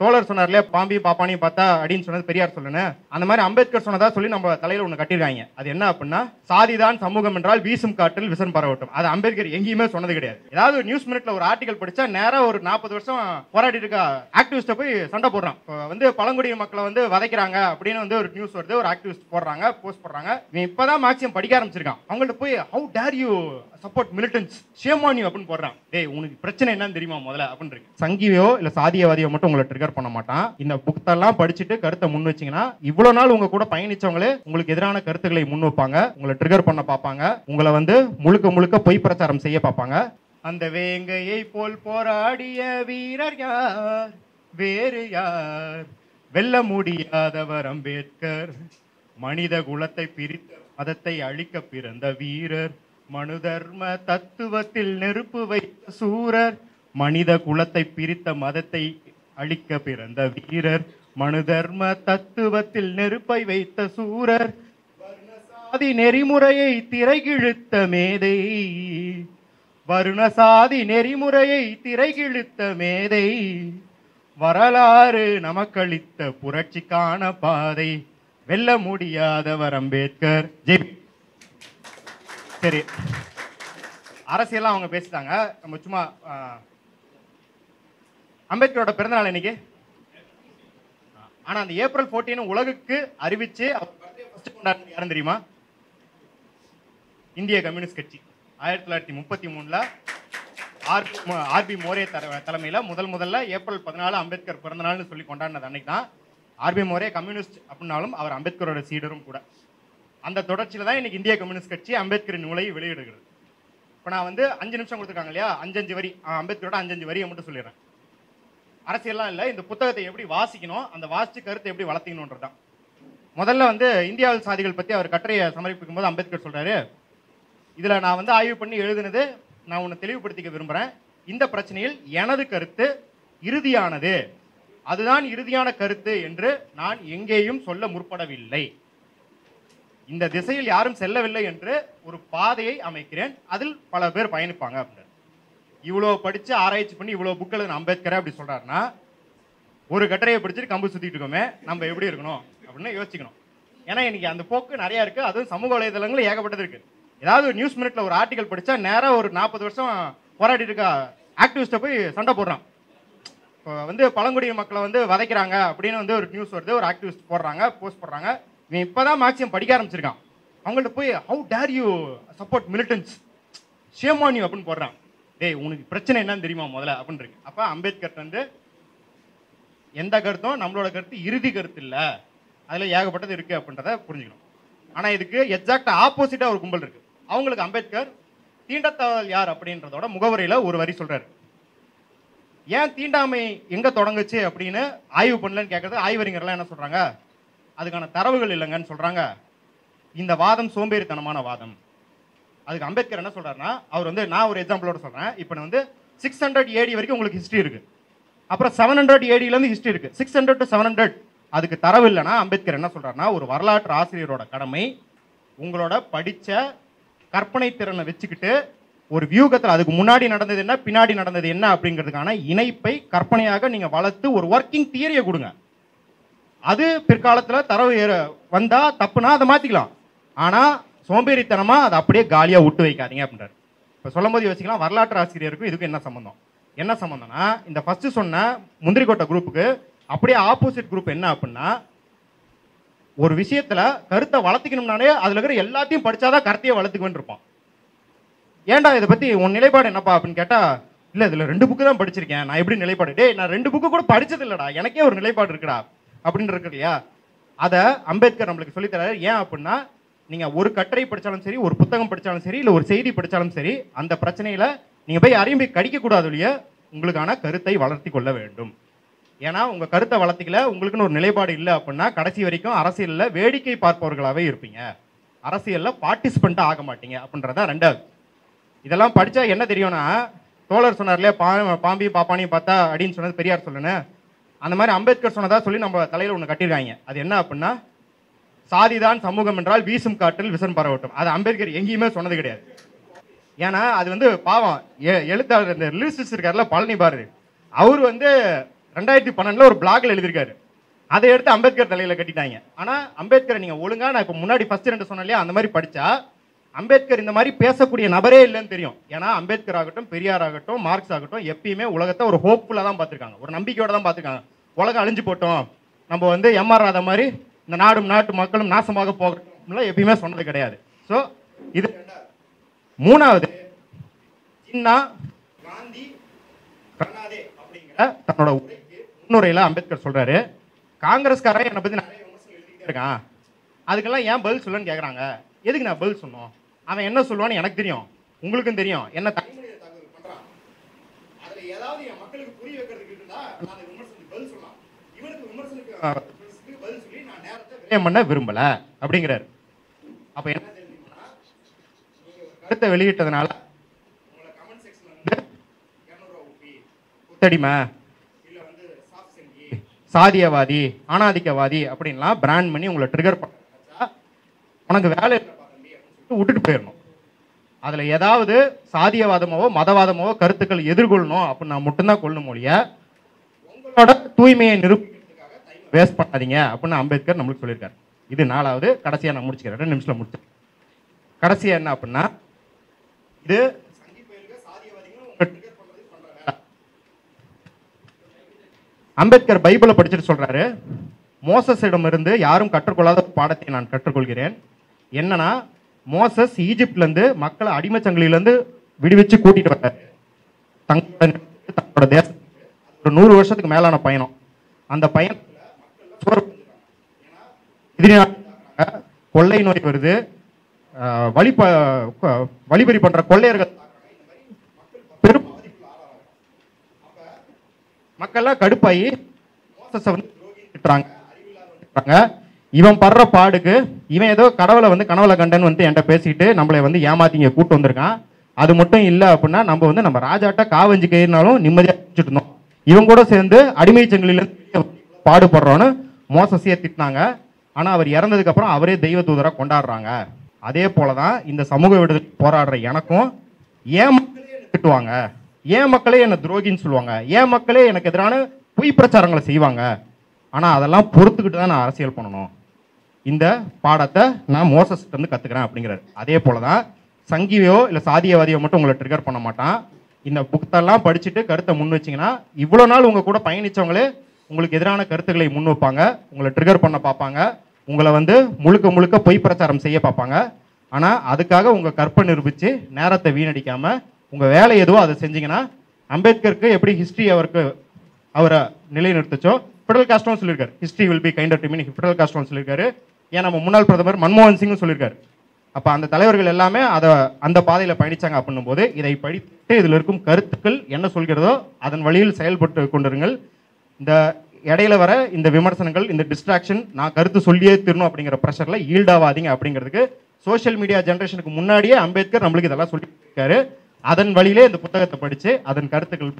தோழர் சொன்னார் இல்லையா, பாம்பியும் பாப்பானையும் பார்த்தா அப்படின்னு சொன்னது பெரியார் சொல்லணும். அந்த மாதிரி அம்பேத்கர் சொன்னதா சொல்லி நம்ம தலையில ஒண்ணு கட்டிருக்காங்க. அது என்ன அப்படின்னா, சாதிதான் சமூகம் என்றால் வீசும் காற்றில் விசன் பரவட்டும். அது அம்பேத்கர் எங்கேயுமே சொன்னது கிடையாது. ஏதாவது ஒரு நியூஸ் மினிட்ல ஒரு ஆர்டிகல் படிச்சா நேரா ஒரு 40 வருஷம் போராடி இருக்க ஆக்டிவிஸ்ட போய் சண்டை போடுறான். பழங்குடியின மக்களை வதைக்கிறாங்க அப்படின்னு ஒரு நியூஸ் வருது, ஒரு ஆக்டிவிஸ்ட் போடுறாங்க, போஸ்ட் போடுறாங்க. இவன் இப்பதான் மேக்ஸிமம் படிக்க ஆரம்பிச்சிருக்கான். அவங்கள்ட்ட போய் how dare you support militants, shame on you அப்படின்னு போடுறான். டேய், உனக்கு பிரச்சனை என்னன்னு தெரியுமா முதல்ல அப்படின்னு இருக்கு. சங்கியோ இல்ல சாதியவாதியோ மட்டும் உங்களை ட்ரிகர் பண்ண மாட்டான். இந்த புத்தெல்லாம் படிச்சுட்டு கருத்தை முன் வச்சீங்கன்னா, இவ்வளவு நாள் உங்க கூட பயணிச்சவங்களே உங்களுக்கு எதிரான கருத்துக்களை முன் வைப்பாங்க, உங்களை ட்ரிகர் பண்ண பார்ப்பாங்க, உங்களை முழுக்க முழுக்க பொய் பிரச்சாரம் செய்ய பார்ப்பாங்க. அந்த வேங்கையை போல் போராடிய வீரர் யார், வேறு யார், வெல்ல முடியாதவர் அம்பேத்கர். மனித குலத்தை பிரித்த மதத்தை அழிக்க பிறந்த வீரர், மனு தர்ம தத்துவத்தில் நெருப்பு வைத்த சூரர். மனித குலத்தை பிரித்த மதத்தை அழிக்க பிறந்த வீரர், மனு தர்ம தத்துவத்தில் நெருப்பை வைத்த சூரர். வர்ணசாதி நெறிமுறையை திரைகிழுத்த மேதை, வருணசாதி நெறிமுறையை திரைகிழுத்த மேதை. வரலாறு நமக்களித்த புரட்சிக்கான பாதை, வெல்ல முடியாதவர் அம்பேத்கர். சரி, அரசியலாம் அவங்க பேசிட்டாங்க. நம்ம சும்மா அம்பேத்கரோட பிறந்தநாள் இன்னைக்கு. ஆனா அந்த ஏப்ரல் 14 உலகுக்கு அறிவிச்சு யாரும் தெரியுமா? இந்திய கம்யூனிஸ்ட் கட்சி 1933 ஆர்பி மோரே தலைமையில முதல்ல ஏப்ரல் 14 அம்பேத்கர் பிறந்த நாள்னு சொல்லி கொண்டாடினது அன்னைக்கு தான். ஆர்பி மோரே கம்யூனிஸ்ட் அப்படின்னாலும் அவர் அம்பேத்கரோட சீடரும் கூட. அந்த தொடர்ச்சியில தான் இன்னைக்கு இந்திய கம்யூனிஸ்ட் கட்சி அம்பேத்கரின் நூலை வெளியிடுகிறது. இப்போ நான் 5 நிமிஷம் கொடுத்துருக்காங்க இல்லையா, 5 வரி அம்பேத்கரோட 5 வரியை மட்டும் சொல்லிடுறேன். அரசியல்லாம் இல்லை, இந்த புத்தகத்தை எப்படி வாசிக்கணும், அந்த வாசிச்சு கருத்தை எப்படி வளர்த்திக்கணும்ன்றதுதான். முதல்ல இந்தியாவில் சாதிகள் பற்றி அவர் கட்டுரையை சமர்ப்பிக்கும் போது அம்பேத்கர் சொல்றாரு, இதுல நான் ஆய்வு பண்ணி எழுதுனது நான் உன்னை தெளிவுபடுத்திக்க விரும்புறேன். இந்த பிரச்சனையில் எனது கருத்து இறுதியானது, அதுதான் இறுதியான கருத்து என்று நான் எங்கேயும் சொல்ல முற்படவில்லை. இந்த திசையில் யாரும் செல்லவில்லை என்று ஒரு பாதையை அமைக்கிறேன், அதில் பல பேர் பயணிப்பாங்க அப்படின்னு. இவ்வளோ படிச்சு ஆராய்ச்சி பண்ணி இவ்வளோ புக் எழுதின அம்பேத்கர் அப்படி சொல்றாருன்னா, ஒரு கட்டுரையை படிச்சுட்டு கம்பு சுத்திட்டு இருக்கோமே, நம்ம எப்படி இருக்கணும் அப்படின்னு யோசிக்கணும். ஏன்னா இன்னைக்கு அந்த போக்கு நிறைய இருக்கு, அதுவும் சமூக வலைதளங்கள் ஏகப்பட்டது இருக்கு. ஏதாவது ஒரு நியூஸ் மினிட்ல ஒரு ஆர்டிகல் படிச்சா நேரா ஒரு 40 வருஷம் போராடி இருக்க ஆக்டிவிஸ்ட போய் சண்டை போடுறான். பழங்குடியின மக்களை வதைக்கிறாங்க அப்படின்னு ஒரு நியூஸ் வருது, ஒரு ஆக்டிவிஸ்ட் போடுறாங்க, போஸ்ட் போடுறாங்க. இவன் இப்பதான் மேக்ஸிமம் படிக்க ஆரம்பிச்சிருக்கான். அவங்கள்ட்ட போய் how dare you support militants, shame on you அப்படின்னு போடுறான். டேய், உனக்கு பிரச்சனை என்னன்னு தெரியுமா முதல்ல அப்படின்னு இருக்கு. அப்ப அம்பேத்கர் எந்த கருத்தும் நம்மளோட கருத்து இறுதி கருத்து இல்ல, அதுல ஏகப்பட்டது இருக்கு அப்படின்றத புரிஞ்சுக்கணும். ஆனா இதுக்கு எக்ஸாக்ட் ஆப்போசிட்டா ஒரு கும்பல் இருக்கு. அவங்களுக்கு அம்பேத்கர் தீண்டத்தவள் யார் அப்படின்றதோட முகவரியில ஒரு வரி சொல்றாரு. ஏன் தீண்டாமை எங்க தொடங்குச்சு அப்படின்னு ஆய்வு பண்ணலன்னு கேட்கறது ஆய்வறிஞர்லாம் என்ன சொல்றாங்க, அதுக்கான தரவுகள் இல்லைங்கன்னு சொல்றாங்க. இந்த வாதம் சோம்பேறித்தனமான வாதம். அதுக்கு அம்பேத்கர் என்ன சொல்றாருன்னா, அவர் நான் ஒரு எக்ஸாம்பிளோட சொல்றேன். இப்போ 600 AD வரைக்கும் உங்களுக்கு ஹிஸ்டரி இருக்கு, அப்புறம் 700 AD இருந்து ஹிஸ்டரி இருக்கு. 600 to 700 அதுக்கு தரவு இல்லைன்னா அம்பேத்கர் என்ன சொல்றாருன்னா, ஒரு வரலாற்று ஆசிரியரோட கடமை உங்களோட படிச்ச கற்பனை திறனை வச்சுக்கிட்டு ஒரு வியூகத்தில் அதுக்கு முன்னாடி நடந்தது என்ன, பின்னாடி நடந்தது என்ன அப்படிங்கிறதுக்கான இணைப்பை கற்பனையாக நீங்க வளர்த்து ஒரு ஒர்க்கிங் தியரியை கொடுங்க. அது பிற்காலத்தில் தரவு வந்தா தப்புனா அதை மாத்திக்கலாம். ஆனா சோம்பேறித்தனமா அதை அப்படியே காலியா விட்டு வைக்காதீங்க அப்படின்றாரு. இப்ப சொல்லும் போது யோசிக்கலாம், வரலாற்று ஆசிரியருக்கும் இதுக்கு என்ன சம்பந்தம்? என்ன சம்பந்தம்னா, இந்த ஃபர்ஸ்ட் சொன்ன முந்திரிக்கோட்டை குரூப்புக்கு அப்படியே ஆப்போசிட் குரூப் என்ன அப்படின்னா, ஒரு விஷயத்துல கருத்தை வளர்த்திக்கணும்னாலே அதுல இருக்கிற எல்லாத்தையும் படிச்சாதான் கருத்தையே வளர்த்துக்குவேன் இருப்பான். ஏன்டா இதை பத்தி உன் நிலைப்பாடு என்னப்பா அப்படின்னு கேட்டா, இல்ல இதுல 2 புக்கு தான் படிச்சிருக்கேன், நான் எப்படி நிலைப்பாடு, டேய் நான் 2 புக்கு கூட படிச்சது இல்லடா, எனக்கே ஒரு நிலைப்பாடு இருக்குடா அப்படின்னு இருக்கு இல்லையா. அதை அம்பேத்கர் நம்மளுக்கு சொல்லித்தராரு. ஏன் அப்படின்னா, நீங்க ஒரு கட்டுரை படிச்சாலும் சரி, ஒரு புத்தகம் படிச்சாலும் சரி, இல்ல ஒரு செய்தி படிச்சாலும் சரி, அந்த பிரச்சனையில நீங்க போய் யாரையும் போய் கடிக்க கூடாது இல்லையா, உங்களுக்கான கருத்தை வளர்த்தி கொள்ள வேண்டும். ஏன்னா உங்க கருத்தை வளர்த்திக்கல, உங்களுக்குன்னு ஒரு நிலைப்பாடு இல்லை அப்படின்னா கடைசி வரைக்கும் அரசியல்ல வேடிக்கை பார்ப்பவர்களாவே இருப்பீங்க, அரசியல்ல பார்ட்டிசிபெண்டா ஆக மாட்டீங்க அப்படின்றத. ரெண்டாவது, இதெல்லாம் படிச்சா என்ன தெரியும்னா, தோழர் சொன்னார் இல்லையா, பாம்பியும் பாப்பானையும் பார்த்தா அப்படின்னு சொன்னது பெரியார் சொல்லணும். அந்த மாதிரி அம்பேத்கர் சொன்னதா சொல்லி நம்ம தலையில ஒண்ணு கட்டிருக்காங்க. அது என்ன அப்படின்னா, சாதிதான் சமூகம் என்றால் வீசும் காற்றில் விசன் பரவட்டும். அது அம்பேத்கர் எங்கேயுமே சொன்னது கிடையாது. ஏன்னா அது பாவம் எழுத்தாளர் இந்த லிரிசிஸ்ட் இருக்காருல பழனி பாரதி, அவர் 2012 ஒரு பிளாக்ல எழுதியிருக்காரு. அதை எடுத்து அம்பேத்கர் தலையில கட்டிட்டாங்க. ஆனா அம்பேத்கரை நீங்க ஒழுங்கா, நான் இப்ப முன்னாடி ஃபர்ஸ்ட் 2 சொன்னேன் இல்லையா, அந்த மாதிரி படிச்சா அம்பேத்கர் இந்த மாதிரி பேசக்கூடிய நபரே இல்லைன்னு தெரியும். ஏன்னா அம்பேத்கர் ஆகட்டும், பெரியார் ஆகட்டும், மார்க்ஸ் ஆகட்டும், எப்பயுமே உலகத்தை ஒரு ஹோப்ஃபுல்லா தான் பார்த்திருக்காங்க, ஒரு நம்பிக்கையோட தான் பார்த்திருக்காங்க. உலகம் அழிஞ்சு போட்டோம், நம்ம வந்து எம்ஆர் ராதா மாதிரி இந்த நாடும் நாட்டு மக்களும் நாசமாக போகட்டும் எப்பயுமே சொன்னது கிடையாது. ஸோ இது 3வது, ஜின்னா காந்தி கண்ணாதே அப்படிங்கிற தன்னோட உரைக்கு முன்னுரையில் அம்பேத்கர் சொல்றாரு, காங்கிரஸ்காரன் என்னை பத்தி நிறைய விமர்சனம் எழுதிட்டே இருக்கான், அதுக்கெல்லாம் ஏன் பதில் சொல்லுன்னு கேட்குறாங்க. எதுக்கு நான் பதில் சொன்னோம்? அவன் என்ன சொல்லுவான்னு எனக்கு தெரியும், உங்களுக்கும் தெரியும். என்ன தனிமனித தாக்குதல் பண்றான், அதுல ஏதாவது என் மக்களுக்கு புரிய வைக்கிறதுக்கு இருந்தா நான் அந்த விமர்சனத்துக்கு பதில் சொல்லலாம். இவனுக்கு விமர்சனத்துக்கு பதில் சொல்லி நான் நேரத்தை விரயம் பண்ண விரும்பல அப்படிங்கிறாரு. அப்ப என்ன தெரிஞ்சுக்கணும்னா, நீங்க ஒரு கருத்தை வெளியிட்டதுனால உங்களை கமெண்ட் செக்ஷன்ல வந்து 200 ரூபா ஊப்பி, குத்தடிமை, இல்ல வந்து சாஃப்ட் செஞ்சு, சாதியவாதி, ஆணாதிக்கவாதி அப்படின்லாம் பிராண்ட் பண்ணி உங்களை ட்ரிகர் பண்ண உனக்கு வேலை விட்டுட்டு போயிடணும். அதுல ஏதாவது சாதியவாதமாவோ மதவாதமாவோ கருத்துக்கள் எதிர்கொள்ளணும் அப்படின்னா மட்டும்தான் கொள்ளணும் மொழிய, உங்களோட தூய்மையை நிரூபிக்கிறதுக்காக வேஸ்ட் பண்ணாதீங்க அப்படின்னு அம்பேத்கர் நம்மளுக்கு சொல்லியிருக்காரு. இது 4வது. கடைசியா நான் முடிச்சுக்கிறேன், 2 நிமிஷத்துல முடிச்சு. கடைசியா என்ன அப்படின்னா, இது அம்பேத்கர் பைபிளை படிச்சுட்டு சொல்றாரு, மோசஸிடம் இருந்து யாரும் கற்றுக்கொள்ளாத பாடத்தை நான் கற்றுக்கொள்கிறேன். என்னன்னா, மோசஸ் ஈஜிப்ட்ல இருந்து மக்களை அடிமைச்சங்கிலிருந்து விடுவிச்சு கூட்டிட்டு வர்றாரு தங்களோட தேசம். ஒரு 100 வருஷத்துக்கு மேலான பயணம். அந்த பயணத்துல கொள்ளை நோய் வருது, வழிபறி பண்ற கொள்ளையர்கள் பெரும் மக்கள்லாம் கடுப்பாயி மோசஸை வந்து திட்டுறாங்க. இவன் படுற பாடுக்கு இவன் ஏதோ கடவுளை வந்து கனவுல கண்டன்னு வந்து என்கிட்ட பேசிட்டு நம்மளை வந்து ஏமாத்தி இங்க கூட்டு வந்திருக்கான். அது மட்டும் இல்லை அப்படின்னா நம்ம வந்து நம்ம ராஜாட்ட காவஞ்சி கயிறுனாலும் நிம்மதியாக வச்சுட்டு இருந்தோம், இவன் கூட சேர்ந்து அடிமை சங்கிலிருந்து பாடுபடுறோன்னு மோசஸையே திட்டினாங்க. ஆனா அவர் இறந்ததுக்கு அப்புறம் அவரே தெய்வ தூதராக கொண்டாடுறாங்க. அதே போலதான் இந்த சமூக விடுதலை போராடுற எனக்கும் ஏன் மக்களே என்ன திட்டுவாங்க, ஏன் மக்களே என்ன துரோகின்னு சொல்லுவாங்க, ஏன் மக்களே எனக்கு எதிரான பொய் பிரச்சாரங்களை செய்வாங்க. ஆனா அதெல்லாம் பொறுத்துக்கிட்டு தான் நான் அரசியல் பண்ணணும். இந்த பாடத்தை நான் மோசஸ்கிட்ட இருந்து கத்துக்கிறேன் அப்படிங்கிறாரு. அதே போலதான் சங்கியோ இல்ல சாதியவாதியோ மட்டும் உங்களை ட்ரிகர் பண்ண மாட்டான். இந்த புத்தெல்லாம் படிச்சுட்டு கருத்தை முன் வச்சிங்கன்னா இவ்வளவு நாள் உங்க கூட பயணிச்சவங்களே உங்களுக்கு எதிரான கருத்துக்களை முன் வைப்பாங்க, உங்களை ட்ரிகர் பண்ண பார்ப்பாங்க, உங்களை வந்து முழுக்க முழுக்க பொய் பிரச்சாரம் செய்ய பார்ப்பாங்க. ஆனா அதுக்காக உங்க கற்பை நிரூபிச்சு நேரத்தை வீணடிக்காம உங்க வேலை எதுவோ அதை செஞ்சீங்கன்னா, அம்பேத்கருக்கு எப்படி ஹிஸ்டரி அவரை நிலைநிறுத்துச்சோ ஃபிடல் காஸ்ட்ரோவும் சொல்லியிருக்காரு, history will be kinder to me. Fidel காஸ்ட்ரோவும் சொல்லியிருக்காரு, ஏன் நம்ம முன்னாள் பிரதமர் மன்மோகன் சிங்கும் சொல்லியிருக்காரு. அப்போ அந்த தலைவர்கள் எல்லாமே அந்த பாதையில் பயணிச்சாங்க அப்படின்னும் போது இதை படித்து இதில் இருக்கும் கருத்துக்கள் என்ன சொல்கிறதோ அதன் வழியில் செயல்பட்டு கொண்டிருங்கள். இந்த இடையில வர இந்த விமர்சனங்கள், இந்த டிஸ்ட்ராக்ஷன், நான் கருத்து சொல்லியே தீரணும் அப்படிங்கிற ப்ரெஷரில் ஈல்டாவாதீங்க அப்படிங்கிறதுக்கு சோஷியல் மீடியா ஜென்ரேஷனுக்கு முன்னாடியே அம்பேத்கர் நம்மளுக்கு இதெல்லாம் சொல்லியிருக்காரு. அதன் வழியிலே இந்த புத்தகத்தை படித்து அதன் கருத்துக்கள்